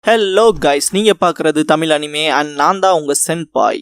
Hello guys, நீங்கள் பார்க்குறது Tamil anime and நான் தான் உங்கள் சென்பாய்.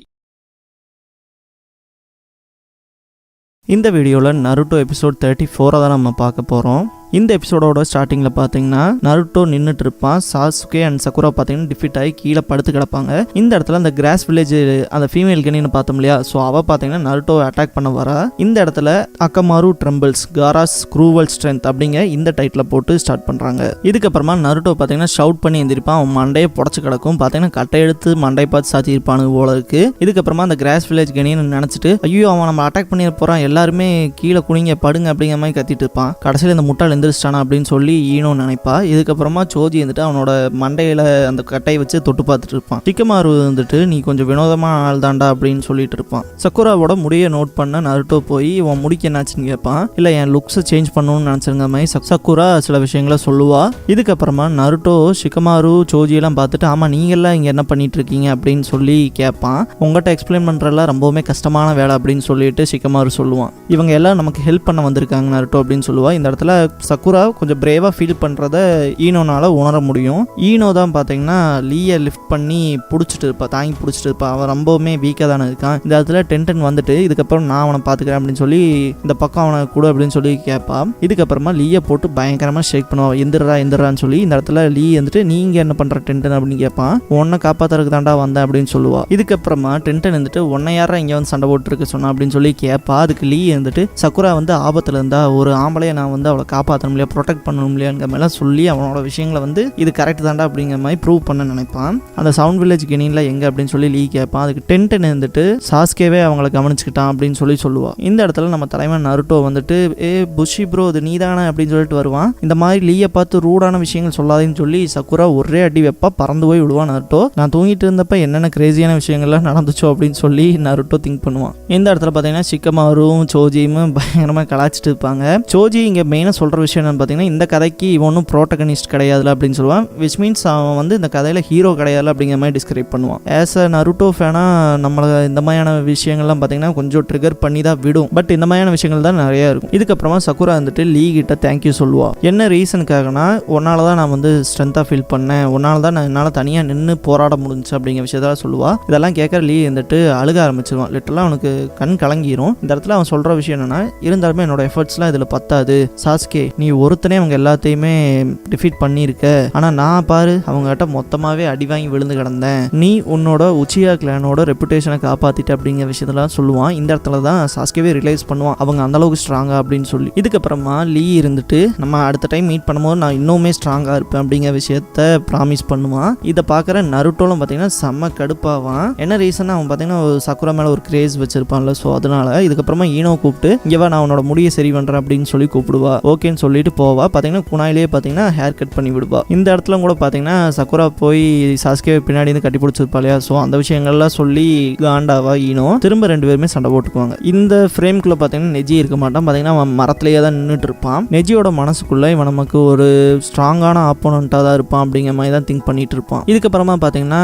இந்த வீடியோவில் நருட்டோ எபிசோட் 34 தான் நம்ம பார்க்க போகிறோம். இந்த எபிசோடோட ஸ்டார்டிங்கில் பார்த்தீங்கன்னா நருட்டோ நின்றுட்டு இருப்பான். சாசுகே அண்ட் சக்குரா பார்த்தீங்கன்னா டிஃபிட் ஆகி கீழே படுத்து கிடப்பாங்க. இந்த இடத்துல அந்த கிராஸ் வில்லேஜ் அந்த ஃபீமேல் கனின்னு பார்த்தோம் இல்லையா, ஸோ அவள் பார்த்தீங்கன்னா நருட்டோ அட்டாக் பண்ண வரா. இந்த இடத்துல அக்கமாரு ட்ரம்பிள்ஸ் காராஸ் க்ரூவல் ஸ்ட்ரென்த் அப்படிங்க இந்த டைட்டில் போட்டு ஸ்டார்ட் பண்ணுறாங்க. இதுக்கப்புறமா நருட்டோ பார்த்தீங்கன்னா ஷவுட் பண்ணி எழுந்திருப்பான். அவன் மண்டையை புடச்சி கிடக்கும். பார்த்தீங்கன்னா கட்டை எடுத்து மண்டையை பார்த்து சாத்தி இருப்பானு போல இருக்கு. இதுக்கப்புறமா அந்த கிராஸ் வில்லேஜ் கனின்னு நினச்சிட்டு ஐயோ அவன் நம்ம அட்டாக் பண்ணி போகிறான், எல்லாருமே கீழே குனிங்க படுங்க அப்படிங்கிற மாதிரி கத்திட்டு இருப்பான். கடைசியில் இந்த முட்டாள் எந்திரிச்சிட்டானா அப்படின்னு சொல்லி ஈனோ நினைப்பா. இதுக்கப்புறமா சோஜி வந்துட்டு அவனோட மண்டையில அந்த கட்டையை வச்சு தொட்டு பார்த்துட்டு இருப்பான். சிக்கமாரு வந்துட்டு நீ கொஞ்சம் வினோதமான ஆள் தாண்டா அப்படின்னு சொல்லிட்டு இருப்பான். சக்குராவோட முடியை நோட் பண்ண நருட்டோ போய் உன் முடிக்க என்னாச்சுன்னு கேட்பான். இல்லை என் லுக்ஸை சேஞ்ச் பண்ணணும்னு நினச்சிருங்க மாதிரி சக்குரா சில விஷயங்களை சொல்லுவா. இதுக்கப்புறமா நருட்டோ சிக்கமாரு சோஜியெல்லாம் பார்த்துட்டு ஆமா நீங்கெல்லாம் இங்கே என்ன பண்ணிட்டு இருக்கீங்க அப்படின்னு சொல்லி கேட்பான். உங்கள்கிட்ட எக்ஸ்பிளைன் பண்ணுறதுலாம் ரொம்பவுமே கஷ்டமான வேலை அப்படின்னு சொல்லிட்டு சிக்கமாரு சொல்லுவான். இவங்க எல்லாம் நமக்கு ஹெல்ப் பண்ண வந்திருக்காங்க நருட்டோ அப்படின்னு சொல்லுவா. இந்த இடத்துல சக்குரா கொஞ்சம் பிரேவாக ஃபீல் பண்ணுறத ஈனோனால உணர முடியும். ஈனோ தான் பார்த்தீங்கன்னா லீயை லிஃப்ட் பண்ணி பிடிச்சிட்டு இருப்பா, தாங்கி பிடிச்சிட்டு இருப்பா. அவன் ரொம்பவுமே வீக்காக தானே இருக்கான். இந்த இடத்துல டென்டன் வந்துட்டு இதுக்கப்புறம் நான் அவனை பார்த்துக்கிறேன் அப்படின்னு சொல்லி இந்த பக்கம் அவனை கூட அப்படின்னு சொல்லி கேட்பா. இதுக்கப்புறமா லீயை போட்டு பயங்கரமாக ஷேக் பண்ணுவான். எந்திரான்னு சொல்லி இந்த இடத்துல லீ வந்துட்டு நீங்கள் என்ன பண்ணுற டென்டன் அப்படின்னு கேட்பான். உன்னை காப்பாற்றுறதுக்கு தாண்டா வந்தேன் அப்படின்னு சொல்லுவா. இதுக்கப்புறமா டென்டன் வந்துட்டு உன்னை யாரா இங்கே வந்து சண்டை போட்டுருக்க சொன்னா அப்படின்னு சொல்லி கேட்பா. அதுக்கு லீ வந்துட்டு சக்குரா வந்து ஆபத்தில் இருந்தா ஒரு ஆம்பளையை நான் வந்து அவளை காப்பாற்றணும் இல்லையா, ப்ரொடெக்ட் பண்ணணும் இல்லையாங்கிற மாதிரிலாம் சொல்லி அவனோட விஷயங்களை வந்து இது கரெக்ட் தாண்டா அப்படிங்கிற மாதிரி ப்ரூவ் பண்ண நினைப்பான். அந்த சவுண்ட் வில்லேஜ் கெனியில் எங்கே அப்படின்னு சொல்லி லீ கேட்பான். அதுக்கு டென்டன் வந்துட்டு சாஸ்கேவே அவங்கள கவனிச்சுக்கிட்டான் அப்படின்னு சொல்லுவான். இந்த இடத்துல நம்ம தலைவன் நருட்டோ வந்துட்டு புஷி ப்ரோ இது நீதானே அப்படின்னு சொல்லிட்டு வருவான். இந்த மாதிரி லீயை பார்த்து ரூடான விஷயங்கள் சொல்லாதேன்னு சொல்லி சக்குரா ஒரே அடி வைப்பா, பறந்து போய் விடுவான். நருட்டோ நான் தூங்கிட்டு இருந்தப்ப என்னென்ன கிரேசியான விஷயங்கள்லாம் நடந்துச்சோ அப்படின்னு சொல்லி நருட்டோ திங்க் பண்ணுவான். இந்த இடத்துல பார்த்தீங்கன்னா சிக்கமாரும் சோஜியும் பயங்கரமாக கலாச்சிட்டு இருப்பாங்க. சோஜி இங்கே மெயினாக சொல்கிற விஷயம் என்னன்னு பார்த்தீங்கன்னா இந்த கதைக்கு இவன் ஒன்றும் ப்ரோட்டகனிஸ்ட் கிடையாதுல அப்படின்னு சொல்லுவான். விச் மீன்ஸ் அவன் வந்து இந்த கதையில் ஹீரோ கிடையாது அப்படிங்கிற மாதிரி டிஸ்கிரைப் பண்ணுவான். ஆஸ் அ நருட்டோ ஃபேனாக நம்மளை இந்த மாதிரியான விஷயங்கள்லாம் பார்த்தீங்கன்னா கொஞ்சம் ட்ரிகர் பண்ணி தான் விடும். பட் இந்த மாதிரியான விஷயங்கள் தான் நிறையா இருக்கும். இதுக்கப்புறமா சக்குரா வந்துட்டு லீ கிட்ட தேங்க்யூ சொல்லுவா. என்ன ரீசனுக்காகனா உன்னால தான் நான் வந்து ஸ்ட்ரென்த்தாக ஃபீல் பண்ணேன், உன்னால தான் நான் என்னால் தனியாக நின்று போராட முடிஞ்சு அப்படிங்கிற விஷயத்தான் சொல்லுவா. இதெல்லாம் கேட்குற லீ வந்துட்டு அழுக ஆரம்பிச்சிருவான். லிட்டரலாக அவனுக்கு கண் கலங்கிரும். இந்த இடத்துல அவன் சொல்கிற விஷயம் என்னன்னா இருந்தாலுமே என்னோட எஃபர்ட்ஸ்லாம் இதில் பத்தாது சாஸ்கே, நீ ஒருத்தனே அவங்க எல்லாத்தையுமே டிஃபீட் பண்ணியிருக்க, ஆனால் நான் பாரு அவங்ககிட்ட மொத்தமாகவே அடி வாங்கி விழுந்து கிடந்தேன், நீ உன்னோட உச்சியா கிளானோட ரெப்புடேஷனை காப்பாற்றிட்ட அப்படிங்கிற விஷயத்தெல்லாம் சொல்லுவான். இந்த இடத்துல தான் சாஸ்கேவே ரிலைஸ் பண்ணுவான் அவங்க அந்தளவுக்கு ஸ்ட்ராங்கா அப்படின்னு சொல்லி. இதுக்கப்புறமா லீ இருந்துட்டு நம்ம அடுத்த டைம் மீட் பண்ணும்போது நான் இன்னுமே ஸ்ட்ராங்காக இருப்பேன் அப்படிங்கிற விஷயத்த ப்ராமிஸ் பண்ணுவான். இதை பார்க்குற நருட்டோலும் பார்த்தீங்கன்னா செம்ம கடுப்பாவான். என்ன ரீசன் அவன் பார்த்தீங்கன்னா சக்குரா மேலே ஒரு கிரேஸ் வச்சிருப்பான்ல, ஸோ அதனால இதுக்கப்புறமா ஈனோ கூப்பிட்டு இங்கேவா நான் உன்னோட முடியை சரி பண்ணுறேன் அப்படின்னு சொல்லி கூப்பிடுவா. ஓகேன்னு சொல்லிட்டு போவா. பார்த்தீங்கன்னா குணாயிலே பார்த்தீங்கன்னா ஹேர் கட் பண்ணி விடுவா. இந்த இடத்துல கூட பார்த்தீங்கன்னா சக்குரா போய் சாஸ்கே பின்னாடி இருந்து கட்டி பிடிச்சிருப்பா இல்லையா, ஸோ அந்த விஷயங்கள்லாம் சொல்லி காண்டாவா ஈனோ திரும்ப ரெண்டு பேருமே சண்டை போட்டுக்குவாங்க. இந்த ஃப்ரேம்குள்ளே பார்த்தீங்கன்னா நெஜி இருக்க மாட்டான். பார்த்தீங்கன்னா அவன் மரத்திலேயே தான் நின்றுட்டு இருப்பான். நெஜியோட மனசுக்குள்ளே இவன் நமக்கு ஒரு ஸ்ட்ராங்கான ஆப்போனண்ட்டாக தான் இருப்பான் அப்படிங்கிற மாதிரி தான் திங்க் பண்ணிட்டு இருப்பான். இதுக்கப்புறமா பார்த்தீங்கன்னா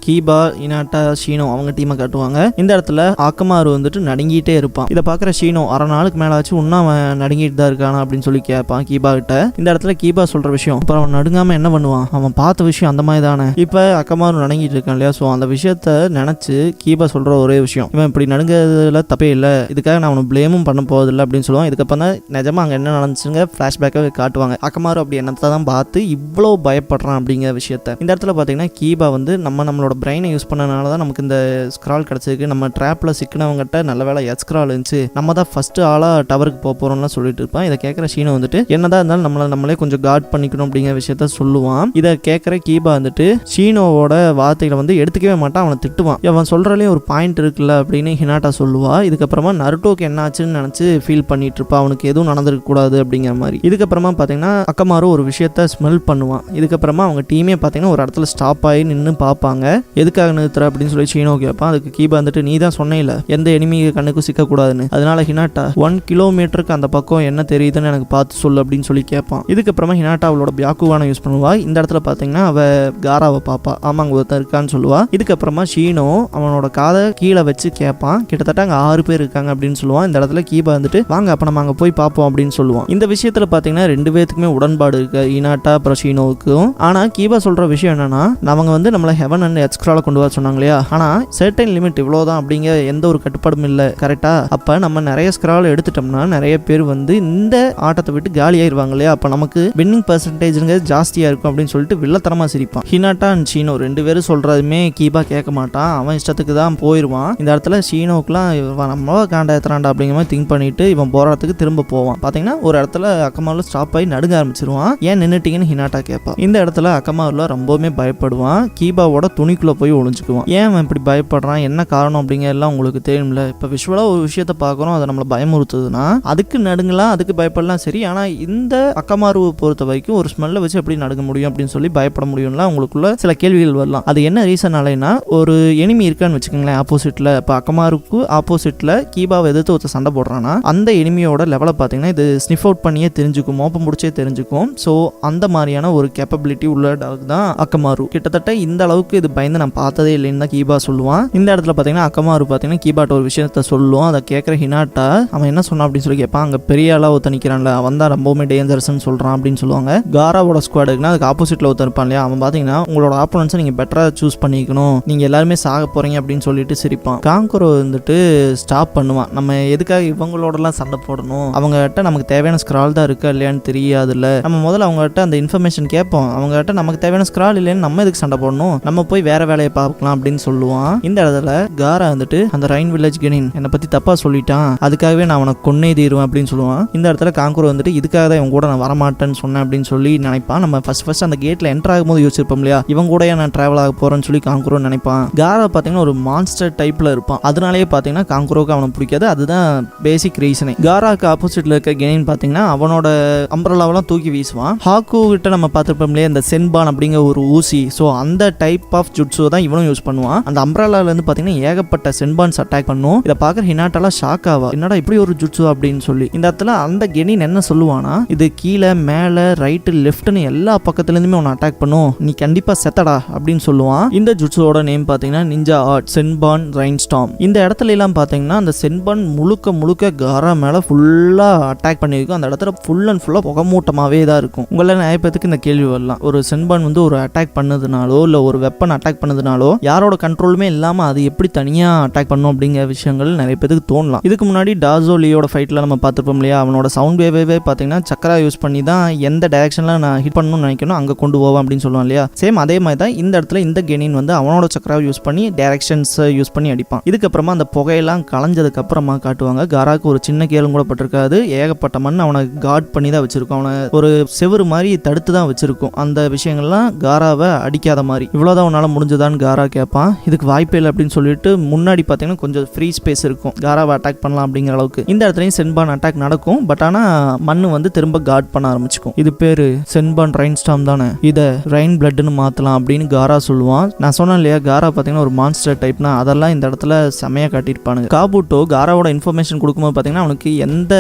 கீபா இனாட்டா ஷீனோ அவங்க டீமை காட்டுவாங்க. இந்த இடத்துல ஆக்கமாரு வந்துட்டு நடுங்கிட்டே இருப்பான். இதை பார்க்குற ஷீனோ அரை நாளுக்கு மேலே ஆச்சு இன்னும் அவன் நடுங்கிட்டு தான் இருக்கானா அப்படின்னு சொல்லி கேட்பான் கீபா கிட்ட. இந்த இடத்துல கீபா சொல்ற விஷயம் அப்புறம் அவன் நடுங்காம என்ன பண்ணுவான், அவன் பார்த்த விஷயம் அந்த மாதிரி தானே, இப்போ அக்கமாரும் நடுங்கிட்டு இருக்கான் இல்லையா, ஸோ அந்த விஷயத்த நினைச்சு கீபா சொல்ற ஒரே விஷயம் இவன் இப்படி நடுங்கிறதுல தப்பே இல்லை, இதுக்காக நான் அவனை பிளேமும் பண்ண போவதில்லை அப்படின்னு சொல்லுவான். இதுக்கப்புறம் தான் நிஜமா அங்கே என்ன நடந்துச்சுங்க ஃப்ளாஷ்பேக்காக காட்டுவாங்க. அக்கமாரு அப்படி என்னத்தை தான் பார்த்து இவ்வளோ பயப்படுறான் அப்படிங்கிற விஷயத்த. இந்த இடத்துல பார்த்தீங்கன்னா கீபா வந்து நம்மளோட பிரெயினை யூஸ் பண்ணனால தான் நமக்கு இந்த ஸ்க்ரால் கிடச்சிருக்கு, நம்ம ட்ராப்பில் சிக்கினவங்ககிட்ட நல்ல வேலை ஸ்க்ரால் இருந்துச்சு, நம்ம தான் ஃபர்ஸ்ட் ஆளாக டவருக்கு போகிறோம்லாம் சொல்லிட்டு இருப்பான். இதை கேட்குற ஷீனோ வந்துட்டு என்னதான் இருந்தாலும் நம்மளே கொஞ்சம் கார்ட் பண்ணிக்கணும் அப்படிங்கிற விஷயத்த சொல்லுவான். இதை கேட்குற கீபா வந்துட்டு ஷீனோவோட வார்த்தைகளை வந்து எடுத்துக்கவே மாட்டான், அவனை திட்டுவான். அவன் சொல்றதுலேயே ஒரு பாயிண்ட் இருக்குல்ல அப்படின்னு ஹினாட்டா சொல்லுவா. இதுக்கப்புறமா நருட்டோக்கு என்ன ஆச்சுன்னு நினச்சி ஃபீல் பண்ணிட்டு இருப்பா, அவனுக்கு எதுவும் நடந்திருக்க கூடாது அப்படிங்கிற மாதிரி. இதுக்கப்புறமா பார்த்தீங்கன்னா அக்கமாரு ஒரு விஷயத்த ஸ்மெல் பண்ணுவான். இதுக்கப்புறமா அவங்க டீமே பார்த்தீங்கன்னா ஒரு இடத்துல ஸ்டாப் ஆகி நின்று பார்ப்பாங்க. எதுக்காக நிறுத்துற அப்படின்னு சொல்லி ஷீனோ கேட்பான். அதுக்கு கீபா வந்துட்டு நீ தான் சொன்னேல எந்த எனிமி கண்ணுக்கும் சிக்கக்கூடாதுன்னு, அதனால ஹினாட்டா 1 கிலோமீட்டருக்கு அந்த பக்கம் என்ன தெரியுதுன்னு எனக்கு பார்த்து சொல்லு அப்படின்னு சொல்லி கேட்பான். இதுக்கப்புறமா ஹினாட்டா அவளோட பியாக்குவானை யூஸ் பண்ணுவா. இந்த இடத்துல பார்த்தீங்கன்னா அவ காராவை பாப்பா, ஆமாங்க ஒருத்தர் இருக்கான்னு சொல்லுவா. இதுக்கப்புறமா ஷீனோ அவனோட காதை கீழே வச்சு கேட்பான். கிட்டத்தட்ட அங்கே 6 பேர் இருக்காங்க அப்படின்னு சொல்லுவான். இந்த இடத்துல கீபா வந்துட்டு வாங்க அப்போ நம்ம அங்கே போய் பார்ப்போம் அப்படின்னு சொல்லுவான். இந்த விஷயத்தில் பார்த்தீங்கன்னா 2 பேத்துக்குமே உடன்பாடு இருக்கு, ஹினாட்டா அப்புறம் ஷீனோவுக்கும். ஆனால் கீபா சொல்கிற விஷயம் என்னன்னா, அவங்க வந்து நம்மளை ஹெவன் அண்ட் எக்ஸ்ட்ரால கொண்டு வர சொன்னாங்க இல்லையா, ஆனால் சர்டைன் லிமிட் இவ்வளோதான் அப்படிங்கிற எந்த ஒரு கட்டுப்பாடும் இல்லை, கரெக்டா? அப்போ நம்ம நிறைய ஸ்க்ரால் எடுத்துட்டோம்னா நிறைய பேர் வந்து இந்த ஆட்டத்தை விட்டு காலியாயிருவாங்க இல்லையா, அப்போ நமக்கு வின்னிங் பர்சன்டேஜ்ங்கிறது ஜாஸ்தியாக இருக்கும் அப்படின்னு சொல்லிட்டு வில்லத்தனமாக சிரிப்பான். ஹினாட்டா அண்ட் ஷீனோ 2 பேரும் சொல்கிறதுமே கீபா கேட்க மாட்டான், அவன் இஷ்டத்துக்கு தான் போயிடுவான். இந்த இடத்துல ஷீனோக்குலாம் நம்ம காண்டா ஏத்துறாண்டா அப்படிங்கிற மாதிரி திங்க் பண்ணிட்டு இவன் போராட்டத்துக்கு திரும்ப போவான். பார்த்தீங்கன்னா ஒரு இடத்துல அக்கமாவில் ஸ்டாப் ஆகி நடுங்க ஆரம்பிச்சிருவான். ஏன் நின்னுட்டீங்கன்னு ஹினாட்டா கேட்பான். இந்த இடத்துல அக்கமாவில் ரொம்பவுமே பயப்படுவான். கீபாவோட துணிக்குள்ளே போய் ஒளிஞ்சுக்குவான். ஏன் அவன் இப்படி பயப்படுறான், என்ன காரணம் அப்படிங்கிறதெல்லாம் உங்களுக்கு தெரியும்ல. இப்போ விஷுவலாக ஒரு விஷயத்தை பார்க்குறோம், அதை நம்மளை பயமுறுத்துதுன்னா அதுக்கு நடுங்கலாம், அதுக்கு பயப்படலாம் சரி. ஆனால் இந்த அக்கமாருவை பொறுத்த வரைக்கும் ஒரு ஸ்மெல்லை வச்சு எப்படி நடுங்க முடியும் அப்படின்னு சொல்லி பயப்பட முடியும்ல, உங்களுக்குள்ள சில கேள்விகள் வரலாம். அது என்ன ரீசனாலேன்னா, ஒரு எனிமி இருக்கான்னு வச்சுக்கோங்களேன் ஆப்போசிட்டில். இப்போ அக்கமாருக்கு ஆப்போசிட்டில் கீபாவை எதிர்த்து ஒருத்தர் சண்டை போடுறான்னா அந்த எனிமியோட லெவலை பார்த்தீங்கன்னா இது ஸ்னிஃப் அவுட் பண்ணியே தெரிஞ்சுக்கும், மோப்பம் முடிச்சே தெரிஞ்சுக்கும். ஸோ அந்த மாதிரியான ஒரு கேப்பபிலிட்டி உள்ள டாக் தான் அக்கமாரு. கிட்டத்தட்ட இந்த அளவுக்கு இது பயந்து நான் பார்த்ததே இல்லைன்னு தான் கீபா சொல்லுவான். இந்த இடத்துல பார்த்தீங்கன்னா அக்கமாரு பார்த்தீங்கன்னா கீபாட்ட ஒரு விஷயத்த சொல்லுவோம். அதை கேட்குற ஹினாட்டா அவன் என்ன சொன்னான் அப்படின்னு சொல்லி கேட்பான். அங்கே பெரிய ஆளாக ஒருத்தன் நிற்கிறான்ல, அவன் தான் ரொம்பவுமே டேஞ்சரஸ்ன்னு சொல்கிறான் அப்படின்னு சொல்லுவாங்க. காராவோட ஸ்குவாடுக்குன்னா அதுக்கு ஆப்போசிட்டில் ஒருத்தர் இருப்பான் இல்லையா, அவன் பார்த்தீங்கன்னா உங்களோட ஆப்போனன்ஸை நீங்கள் பெட்டராக சூஸ் பண்ணிக்கணும், நீங்கள் எல்லாருமே சாக போகிறீங்க அப்படின்னு சொல்லிட்டு சிரிப்பான். காங்கரோ வந்துட்டு ஸ்டாப் பண்ணுவான். நம்ம எதுக்காக இவங்களோடலாம் சண்டை போடணும், அவங்ககிட்ட நமக்கு தேவையான ஸ்க்ரால் தான் இருக்கா இல்லையான்னு தெரியாதுல்ல, நம்ம முதல்ல அவங்ககிட்ட அந்த இன்ஃபர்மேஷன் கேட்போம், அவங்ககிட்ட நமக்கு தேவையான ஸ்க்ரால் இல்லைன்னு நம்ம எதுக்கு சண்டை போடணும், நம்ம போய் வேற வேலையை பார்க்கலாம் அப்படின்னு சொல்லுவான். இந்த இடத்துல காரா வந்துட்டு அந்த ரைன் வில்லேஜ் கெனின் என்னை பற்றி தப்பாக சொல்லிட்டான், அதுக்காகவே நான் அவனை கொன்னே தீருவேன் அப்படின்னு சொல்லுவான். இந்த இடத்துல காங்கரோ வந்துட்டு இதுக்காக தான் இவங்க கூட நான் வரமாட்டேன்னு சொன்னேன் அப்படின்னு சொல்லி நினைப்பான். நம்ம ஃபர்ஸ்ட் அந்த கேட்டில் என்டர் ஆகும்போது யோசிச்சிருப்போம் இல்லையா, இவங்க கூட நான் டிராவல் ஆக போறேன்னு சொல்லி காங்கரோ நினைப்பான். காரா பார்த்தீங்கன்னா ஒரு மான்ஸ்டர் டைப்ல இருப்பான், அதனாலேயே பார்த்தீங்கன்னா காங்கரோக்கு அவனுக்கு பிடிக்காது. அதுதான் பேசிக் ரீசனே. காராக்கு ஆப்போசிட்ல இருக்க கெனின் பார்த்தீங்கன்னா அவனோட அம்ப்ரெல்லாவெல்லாம் தூக்கி வீசுவான். ஹாக்கு கிட்ட நம்ம பார்த்துருப்போம் இல்லையா இந்த சென்பான் அப்படிங்கிற ஒரு ஊசி, ஸோ அந்த டைப் ஆஃப் ஜுட்ஸோ தான் இவனும் யூஸ் பண்ணுவான். அந்த அம்ப்ரெல்லால இருந்து பார்த்தீங்கன்னா ஏகப்பட்ட சென்பான்ஸ் அட்டாக் பண்ணும். இதை பார்க்குற ஹினாட்டாலாம் ஷாக் ஆவா, என்னடா இப்படி ஒரு ஜுட்ஸோ அப்படின்னு சொல்லி. இந்த இடத்துல அந்த கெனின் என்ன சொல்லுவானா, இது கீழே மேலே ரைட்டு லெஃப்ட்னு எல்லா பக்கத்துலேருந்துமே உன்னை அட்டாக் பண்ணும், நீ கண்டிப்பாக செத்தடா அப்படின்னு சொல்லுவான். இந்த ஜுட்ஸோட நேம் பார்த்தீங்கன்னா நிஞ்சா ஆர்ட் சென்பான் ரைன் ஸ்டார்ம். இந்த இடத்துல எல்லாம் பார்த்தீங்கன்னா அந்த சென்பான் முழுக்க காரா மேலே ஃபுல்லாக அட்டாக் பண்ணியிருக்கும். அந்த இடத்துல ஃபுல் அண்ட் ஃபுல்லாக புகமூட்டமாகவே தான் இருக்கும். உங்களை நிறைய பேருக்கு இந்த கேள்வி வரலாம், ஒரு சென்பான் வந்து ஒரு அட்டாக் பண்ணதுனாலோ இல்லை ஒரு வெப்பன் அட்டாக் பண்ணதுனாலோ யாரோட கண்ட்ரோலுமே இல்லாமல் அது எப்படி தனியாக அட்டாக் பண்ணும் அப்படிங்கிற விஷயங்கள் நிறைய பேருக்கு தோணலாம். இதுக்கு முன்னாடி டாசோ லியோட ஃபைட்டில் நம்ம பார்த்துருப்போம் இல்லையா, அவனோட சவுண்ட் வேவே பார்த்தீங்கன்னா சக்கரா யூஸ் பண்ணி தான் எந்த டைரக்ஷனில் நான் ஹிட் பண்ணணும்னு நினைக்கணும் அங்கே கொண்டு போவேன் அப்படின்னு சொல்லுவான் இல்லையா. சேம் அதே மாதிரி தான் இந்த இடத்துல இந்த கெனின் வந்து அவனோட சக்கராவை யூஸ் பண்ணி டைரக்ஷன்ஸை யூஸ் பண்ணி அடிப்பான். இதுக்கப்புறமா அந்த புகையெல்லாம் களைஞ்சதுக்கு அப்புறமா காட்டுவாங்க காராக்கு ஒரு சின்ன கேளும் கூட பட்டிருக்காது, ஏகப்பட்ட மண் அவனை காட் பண்ணி தான் வச்சிருக்கும், அவனை ஒரு செவுறு மாதிரி தடுத்து தான் வச்சிருக்கும். அந்த விஷயங்கள்லாம் காராவை அடிக்காத மாதிரி. இவ்வளோதான் உன்னால் முடிஞ்சதான்னு காரா கேட்பான். இதுக்கு வாய்ப்பே இல்லை அப்படின்னு சொல்லிட்டு முன்னாடி பார்த்தீங்கன்னா கொஞ்சம் ஃப்ரீ ஸ்பேஸ் இருக்கும், காராவை அட்டாக் பண்ணலாம் அப்படிங்கிற அளவுக்கு. இந்த இடத்துலையும் சென்பான் அட்டாக் நடக்கும், பட் ஆனால் மண்ணு வந்து திரும்ப காட் பண்ண ஆரம்பிச்சுக்கும். இது பேரு சென்பான் ரைன் ஸ்டார்ம் தானே, இதை ரைன் பிளட்னு மாற்றலாம் அப்படின்னு காரா சொல்லுவான். நான் சொன்னேன் இல்லையா காரா பார்த்தீங்கன்னா ஒரு மான்ஸ்டர் டைப்னா, அதெல்லாம் இந்த இடத்துல செமையாக காட்டியிருப்பானுங்க. காபூட்டோ காராவோட இன்ஃபர்மேஷன் கொடுக்கும்போது பார்த்தீங்கன்னா அவனுக்கு எந்த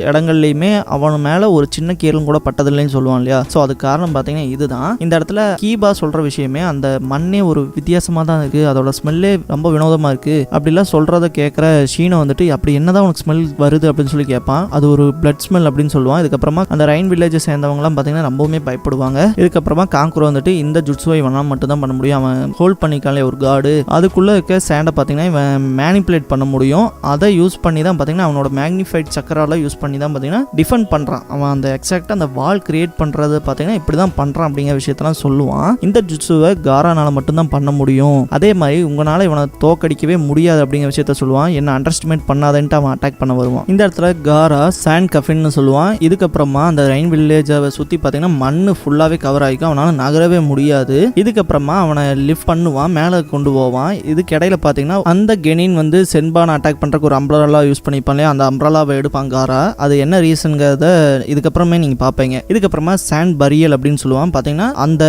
இடங்கள்லையுமே அவன் மேலே ஒரு சின்ன கேளும் கூட பட்டதில்லைன்னு சொல்லுவான் இல்லையா. ஸோ அதுக்கு காரணம் பார்த்தீங்கன்னா இதுதான். இந்த இடத்துல கீபா சொல்கிற விஷயமே அந்த மண்ணே ஒரு வித்தியாசமாக தான் இருக்குது, அதோட ஸ்மெல்லே ரொம்ப வினோதமாக இருக்குது அப்படிலாம் சொல்கிறத கேட்குற ஷீனோ வந்துட்டு அப்படி என்னதான் உனக்கு ஸ்மெல் வருது அப்படின்னு சொல்லி கேட்பான். அது ஒரு பிளட் ஸ்மெல் அப்படின்னு சொல்லுவான். இதுக்கப்புறமா அந்த ரைன் வில்லேஜை சேர்ந்தவங்கலாம் பார்த்தீங்கன்னா ரொம்பவுமே பயப்படுவாங்க. இதுக்கப்புறமா காங்கரோ வந்துட்டு இந்த ஜுட்ஸுவை இவனால் மட்டும் தான் பண்ண முடியும், அவன் ஹோல்ட் பண்ணிக்காலே ஒரு கார்டு, அதுக்குள்ளே இருக்க சேண்டை பார்த்தீங்கன்னா இவன் மேனிப்புலேட் பண்ண முடியும். அதை யூஸ் பண்ணி தான் பார்த்தீங்கன்னா அவனோட மேக்னிஃபைட் சக்கரால யூஸ் பண்ணி தான் பார்த்தீங்கன்னா டிஃபெண்ட் பண்ணுறான். அவன் அந்த எக்ஸாக்டாக அந்த வால் கிரியேட் பண்ணுறது பார்த்தீங்கன்னா இப்படி தான் பண்ணுறான் அப்படிங்கிற விஷயத்தெல்லாம் சொல்லுவான். இந்த ஜுட்ஸுவை காரானால மட்டும்தான் பண்ண முடியும், அதே மாதிரி உங்களால் இவனை தோக்கடிக்கவே முடியாது அப்படிங்கிற விஷயத்த சொல்லுவான். என்ன அண்டர்ஸ்டிமேட் பண்ணாதன்ட்டு அவன் அட்டாக் பண்ண வருவான். இந்த இடத்துல காரா சாண்ட் கஃபின்னு சொல்லுவான். இதுக்கப்புறமா அந்த ரைன் வில்லேஜை சுற்றி பார்த்தீங்கன்னா மண்ணு ஃபுல்லாகவே கவர் ஆகிக்கும், அவனால் நகரவே முடியாது. இதுக்கப்புறமா அவனை லிஃப்ட் பண்ணுவான், மேலே கொண்டு போவான். இதுக்கு இடையில பார்த்தீங்கன்னா அந்த கெனின் வந்து சென்பான் அட்டாக் பண்ணுறக்கு ஒரு அம்ப்ரெல்லா யூஸ் பண்ணிப்பாங்க, அந்த அம்ப்ரெல்லாவை எடுப்பாங்க காரா. அது என்ன ரீசன்கிறத இதுக்கப்புறமே நீங்கள் பார்ப்பீங்க. இதுக்கப்புறமா சாண்ட் பரியல் அப்படின்னு சொல்லுவான். பார்த்தீங்கன்னா அந்த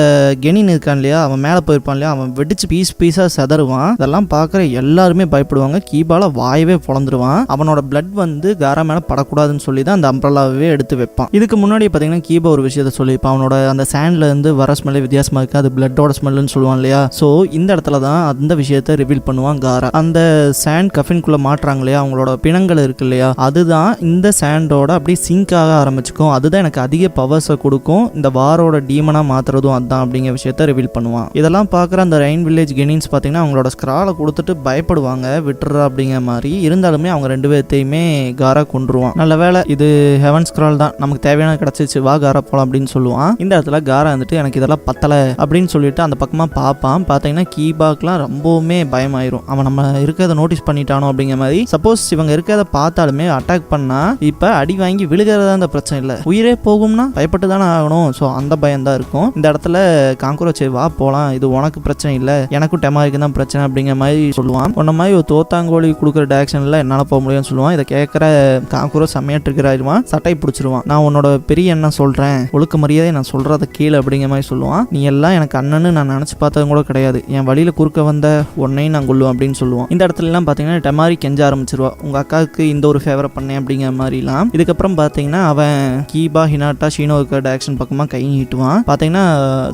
கெனின் இருக்கான் இல்லையா, அவன் மேலே போயிருப்பான் இல்லையா, அவன் வெடிச்சு பீஸாக செதறுவான். அதெல்லாம் பார்க்குற எல்லாருமே பயப்படுவாங்க. கீபால வாயவே பொழந்துருவான். அவனோட பிளட் வந்து காரா மேலே படக்கூடாதுன்னு சொல்லி தான் அந்த அம்ப்ரெல்லாவே தடவையே எடுத்து வைப்பான். இதுக்கு முன்னாடி பார்த்தீங்கன்னா கீபா ஒரு விஷயத்த சொல்லியிருப்பான். அவனோட அந்த சாண்ட்ல இருந்து வர ஸ்மெல்லே வித்தியாசமாக இருக்கு, அது பிளட்டோட ஸ்மெல்லுன்னு சொல்லுவான் இல்லையா. ஸோ இந்த இடத்துல தான் அந்த விஷயத்த ரிவீல் பண்ணுவான் காரா. அந்த சாண்ட் கஃபின்குள்ள மாட்டுறாங்க இல்லையா, அவங்களோட பிணங்கள் இருக்கு இல்லையா, அதுதான் இந்த சாண்டோட அப்படி சிங்க் ஆக ஆரம்பிச்சுக்கும். அதுதான் எனக்கு அதிக பவர்ஸை கொடுக்கும், இந்த வாரோட டீமனா மாத்துறதும் அதுதான் அப்படிங்கிற விஷயத்த ரிவீல் பண்ணுவான். இதெல்லாம் பார்க்குற அந்த ரெயின் வில்லேஜ் கெனின்ஸ் பார்த்தீங்கன்னா அவங்களோட ஸ்க்ராலை கொடுத்துட்டு பயப்படுவாங்க, விட்டுறா அப்படிங்கிற மாதிரி. இருந்தாலுமே அவங்க 2 பேர்த்தையுமே காரா கொண்டுருவான். நல்ல வேலை இது ஹெவன் ஸ்க்ரால் தான், நமக்கு தேவையான கிடைச்சிச்சு, வா காரா போலாம் அப்படின்னு சொல்லுவான். இந்த இடத்துல காரா வந்துட்டு எனக்கு இதெல்லாம் பத்தலை அப்படின்னு சொல்லிட்டு அந்த பக்கமா பார்ப்பான். பார்த்தீங்கன்னா கீபாக்கெலாம் ரொம்பவுமே பயமாயிரும், அவன் நம்ம இருக்கிறத நோட்டீஸ் பண்ணிட்டானோ அப்படிங்கிற மாதிரி. சப்போஸ் இவங்க இருக்கிறத பார்த்தாலுமே அட்டாக் பண்ணா இப்போ அடி வாங்கி விழுகிறதா அந்த பிரச்சனை இல்லை, உயிரே போகும்னா பயப்பட்டு தானே ஆகணும். ஸோ அந்த பயம் தான் இருக்கும். இந்த இடத்துல காங்குரோ சரி வா போகலாம், இது உனக்கு பிரச்சனை இல்லை, எனக்கும் டெமாரிக்கு தான் பிரச்சனை அப்படிங்கிற மாதிரி சொல்லுவான். உன்ன மாதிரி ஒரு தோத்தாங்கோழி கொடுக்குற டேரக்ஷனில் என்னால் போக முடியும்னு சொல்லுவான். இதை கேட்குற காங்குரோ செம்மையாட்டு இருக்கிறாருவான், சட்டை பிடிச்சிருவான். நான் உன்னோட பெரிய என்ன சொல்கிறேன், ஒழுக்க மரியாதை நான் சொல்கிறத கீழே அப்படிங்கிற மாதிரி சொல்லுவான். நீ எல்லாம் எனக்கு அண்ணன்னு நான் நினச்சி பார்த்ததும் கூட கிடையாது, என் வழியில் குறுக்க வந்த உன்னையும் நான் கொள்ளுவேன் அப்படின்னு சொல்லுவான். இந்த இடத்துலலாம் பார்த்தீங்கன்னா டெமாரி கெஞ்ச ஆரம்பிச்சிருவா, உங்கள் அக்காவுக்கு இந்த ஒரு ஃபேவரை பண்ணேன் அப்படிங்கிற மாதிரிலாம். இதுக்கப்புறம் பார்த்தீங்கன்னா அவன் கீபா ஹினாட்டா ஷீனோ இருக்கிற டேரக்ஷன் பக்கமாக கை நீட்டுவான். பார்த்தீங்கன்னா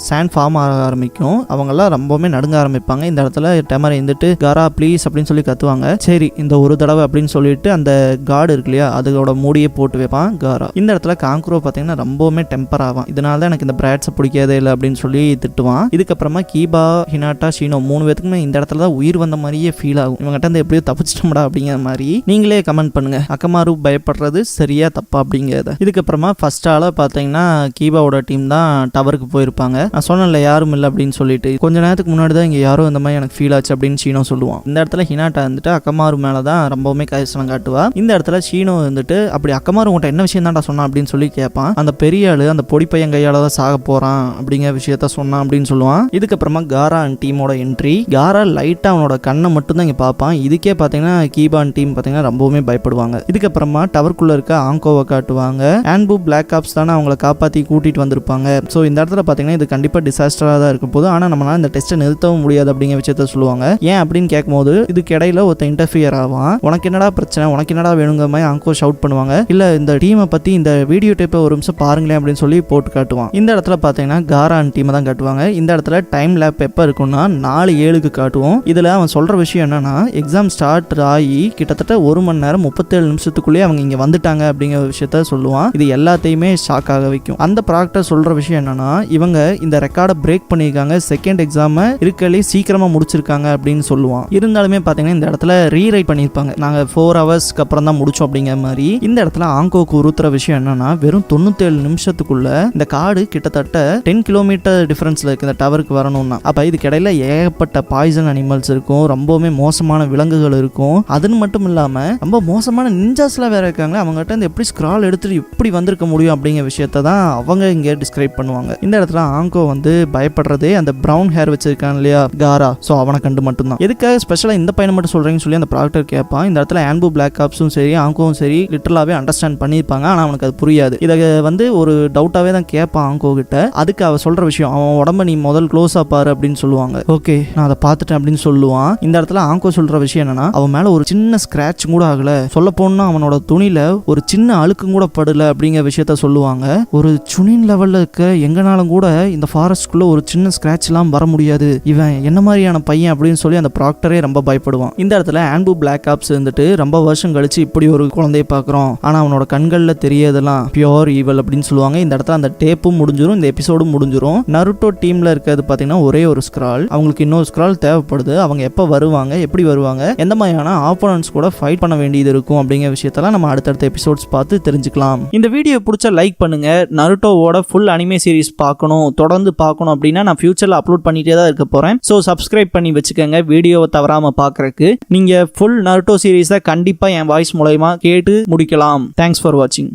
சாண்ட் ஃபார்ம் ஆக ஆரம்பிக்கும், அவங்கெல்லாம் ரொம்பவுமே நடுங்க ஆரம்பிப்பாங்க. இந்த இடத்துல டெமாரி இருந்துட்டு காரா ப்ளீஸ் அப்படின்னு சொல்லி கத்துவாங்க. சரி இந்த ஒரு தடவை அப்படின்னு சொல்லிட்டு அந்த கார்டு இருக்கு இல்லையா அதோட மூடியை போட்டு வைப்பான் காரா. இந்த இடத்துல காங்குரோ பார்த்தீங்கன்னா ரொம்பவுமே டெம்பர் ஆவான். இதனால தான் எனக்கு இந்த பிராட்ஸை பிடிக்காதே இல்லை அப்படின்னு சொல்லி திட்டுவான். இதுக்கப்புறமா கீபா ஹினாட்டா ஷீனோ 3 பேத்துக்குமே இந்த இடத்துல தான் உயிர் வந்த மாதிரியே ஃபீல் ஆகும். இவங்ககிட்ட இருந்து எப்படியோ தப்பிச்சிட்டோம்டா அப்படிங்கிற மாதிரி. நீங்களே கமெண்ட் பண்ணுங்க, அக்கமாரு பயப்படுறது சரியா தப்பா அப்படிங்கிறத. இதுக்கப்புறமா ஃபர்ஸ்ட் ஆள பார்த்தீங்கன்னா கீபாவோட டீம் தான் டவருக்கு போயிருப்பாங்க. நான் சொன்னேன்ல யாரும் இல்லை அப்படின்னு சொல்லிட்டு, கொஞ்ச நேரத்துக்கு முன்னாடி தான் இங்கே யாரும் இந்த மாதிரி எனக்கு ஃபீல் ஆச்சு அப்படின்னு ஷீனோ சொல்லுவான். இந்த இடத்துல ஹினாட்டா வந்துட்டு அக்கமாரு மேலே தான் ரொம்பவுமே கரிசனம் காட்டுவா. இந்த இடத்துல ஷீனோ வந்துட்டு அப்படி அக்கமாரு உங்கள்கிட்ட என்ன விஷயம் தான்டா சொன்னான் அப்படின்னு சொல்லி கேட்பான். அந்த பெரிய ஆளு அந்த பொடி பையன் கையால தான் சாக போறான் அப்படிங்கிற விஷயத்த சொன்னான் அப்படின்னு சொல்லுவான். இதுக்கப்புறமா காரா அண்ட் டீமோட என்ட்ரி. காரா லைட்டா அவனோட கண்ணை மட்டும் தான் இங்கே பார்ப்பான். இதுக்கே பார்த்தீங்கன்னா கீபா அண்ட் டீம் பார்த்தீங்கன்னா ரொம்பவுமே பயப்படுவாங்க. இதுக்கப்புறமா டவர்க்குள்ள இருக்க ஆங்கோவை காட்டுவாங்க. ஆன்பு பிளாக் ஆப்ஸ் தானே அவங்களை காப்பாற்றி கூட்டிட்டு வந்திருப்பாங்க. ஸோ இந்த இடத்துல பார்த்தீங்கன்னா இது கண்டிப்பாக டிசாஸ்டராக தான் இருக்கும் போது, ஆனால் நம்மளால இந்த டெஸ்ட்டை நிறுத்தவும் முடியாது அப்படிங்கிற விஷயத்த சொல்லுவாங்க. ஏன் அப்படின்னு கேட்கும்போது இதுக்கு இடையில ஒருத்தன் இன்டர்ஃபியர் ஆவான். உனக்கு என்னடா பிரச்சனை, உனக்கு என்னடா வேணுங்கிற மாதிரி ஆங்கோ ஷவுட் பண்ணுவாங்க. இல்ல இந்த டீமை பத்தி இந்த வீடியோ டேப்பை ஒரு நிமிஷம் பாருங்களேன் அப்படின்னு சொல்லி போட்டு காட்டுவான். இந்த இடத்துல பார்த்தீங்கன்னா காரா அண்ட் டீமை தான் காட்டுவாங்க. இந்த இடத்துல டைம் லேப் எப்போ இருக்குன்னா 4:07 காட்டுவோம். இதுல அவன் சொல்ற விஷயம் என்னன்னா எக்ஸாம் ஸ்டார்ட் ஆகி கிட்டத்தட்ட 1 மணி நேரம் 37 நிமிஷத்துக்குள்ளேயே அவங்க இங்க வந்துட்டாங்க அப்படிங்கிற விஷயத்த சொல்லுவான். இது எல்லாத்தையுமே ஷாக் ஆக வைக்கும். அந்த ப்ராக்டர் சொல்ற விஷயம் என்னன்னா இவங்க இந்த ரெக்கார்டை பிரேக் பண்ணியிருக்காங்க, செகண்ட் எக்ஸாமை இருக்கலே சீக்கிரமா முடிச்சிருக்காங்க அப்படின்னு சொல்லுவான். இருந்தாலுமே பாத்தீங்கன்னா இந்த இடத்துல ரீரைட் பண்ணியிருப்பாங்க, நாங்க 4 ஹவர்ஸ்க்கு அப்புறம் தான் முடிச்சோம் அப்படிங்கிற மாதிரி. இந்த இடத்துல ஆங்கோக்கு உறுத்துற விஷயம் என்னன்னா வெறும் 97 நிமிஷத்துக்குள்ள இந்த காடு கிட்டத்தட்ட 10 கிலோமீட்டர் டிஃபரன்ஸ்ல இருக்கு இந்த டவருக்கு வரணும்னா. அப்ப இதுக்கு இடையில ஏகப்பட்ட பாய்சன் அனிமல்ஸ் இருக்கும், ரொம்பவுமே மோசமான விலங்குகள் இருக்கும். அதுன்னு மட்டும் இல்லாம ரொம்ப மோசமான நிஞ்சாஸ்லாம் வேற இருக்காங்க. அவங்ககிட்ட இருந்து எப்படி ஸ்க்ரால் எடுத்துட்டு எப்படி வந்திருக்க முடியும் அப்படிங்கிற விஷயத்த தான் அவங்க இங்க டிஸ்கிரைப் பண்ணுவாங்க. இந்த இடத்துல ஆங்கோ வந்து பயப்படுறதே அந்த பிரவுன் ஹேர் வச்சிருக்கான் இல்லையா காரா, சோ அவனை கண்டு மட்டும்தான். எதுக்காக ஸ்பெஷலா இந்த பையனை மட்டும் சொல்றீங்கன்னு சொல்லி அந்த ப்ராக்டர் கேட்பான். இந்த இடத்துல ஆன்பு பிளாக் ஆப்ஸும் சரி ஆங்கோவும் சரி லிட்டரலாவே அண்டர்ஸ்டாண்ட் பண்ணியிருப்பாங்க, ஆனா அவனுக்கு அது புரியாது. இதை வந்து ஒரு டவுட்டாவே தான் கேட்பான் ஆங்கோ கிட்ட. அதுக்கு அவ சொல்ற விஷயம் அவன் உடம்ப நீ முதல் க்ளோஸா பாரு அப்படின்னு சொல்லுவாங்க. ஓகே நான் அதை பார்த்துட்டேன் அப்படின்னு சொல்லுவான். இந்த இடத்துல ஆங்கோ சொல்ற விஷயம் என்னன்னா அவன் மேல ஒரு சின்ன ஸ்கிராட்ச் கூட ஆகல, சொல்ல போனா அவனோட துணியில ஒரு சின்ன அழுக்கும் கூட படல அப்படிங்கிற விஷயத்த சொல்லுவாங்க. ஒரு சுனின் லெவல்ல இருக்க எங்கனாலும் கூட இந்த ஃபாரஸ்ட்குள்ள ஒரு சின்ன ஸ்கிராட்ச் எல்லாம் வர முடியாது, இவன் என்ன மாதிரியான பையன் அப்படின்னு சொல்லி அந்த ப்ராக்டரே ரொம்ப பயப்படுவான். இந்த இடத்துல ஆன்பு பிளாக் ஆப்ஸ் இருந்துட்டு ரொம்ப வருஷம் கழிச்சு இப்படி ஒரு குழந்தைய பாக்குறோம், ஆனா அவனோட கண்கள்ல தெரியதெல்லாம் பியோர் ஈவல் அப்படின்னு சொல்லுவாங்க. இந்த இடத்துல அந்த டேப்பும் முடிஞ்சிரும், இந்த எபிசோடும் முடிஞ்சிரும். நருட்டோ டீம்ல இருக்கிறது பாத்தீங்கன்னா ஒரே ஒரு ஸ்க்ரால், அவங்களுக்கு இன்னொரு ஸ்க்ரால் தேவைப்படுது. அவங்க எப்ப வருவாங்க, எப்படி வருவாங்க, எந்த மாதிரியான ஆப்போனன்ட்ஸ் கூட ஃபைட் பண்ண வேண்டியது இருக்கும் அப்படிங்கிற விஷயத்தெல்லாம் நம்ம அடுத்தடுத்த எபிசோட்ஸ் பார்த்து தெரிஞ்சுக்கலாம். இந்த வீடியோ பிடிச்ச லைக் பண்ணுங்க. நருட்டோவோட ஃபுல் அனிமே சீரிஸ் பார்க்கணும், தொடர்ந்து பார்க்கணும் அப்படின்னா நான் ஃபியூச்சர்ல அப்லோட் பண்ணிட்டே தான் இருக்க போறேன். ஸோ சப்ஸ்கிரைப் பண்ணி வச்சுக்கோங்க வீடியோவை தவறாம பார்க்கறதுக்கு. நீங்க ஃபுல் நருட்டோ சீரிஸை கண்டிப்பா என் வாய்ஸ் மூலமா கேட்டு முடிக்கலாம். தேங்க்ஸ் ஃபார் வாட்சிங்.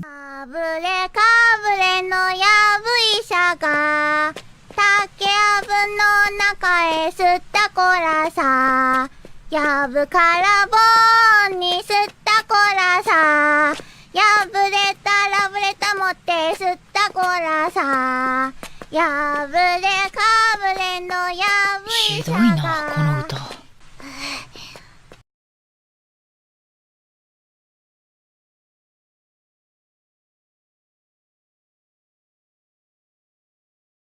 やぶからぼんに吸ったこらさ、破れたラブレタ持って吸ったこらさ、破れかぶれのやぶ医者が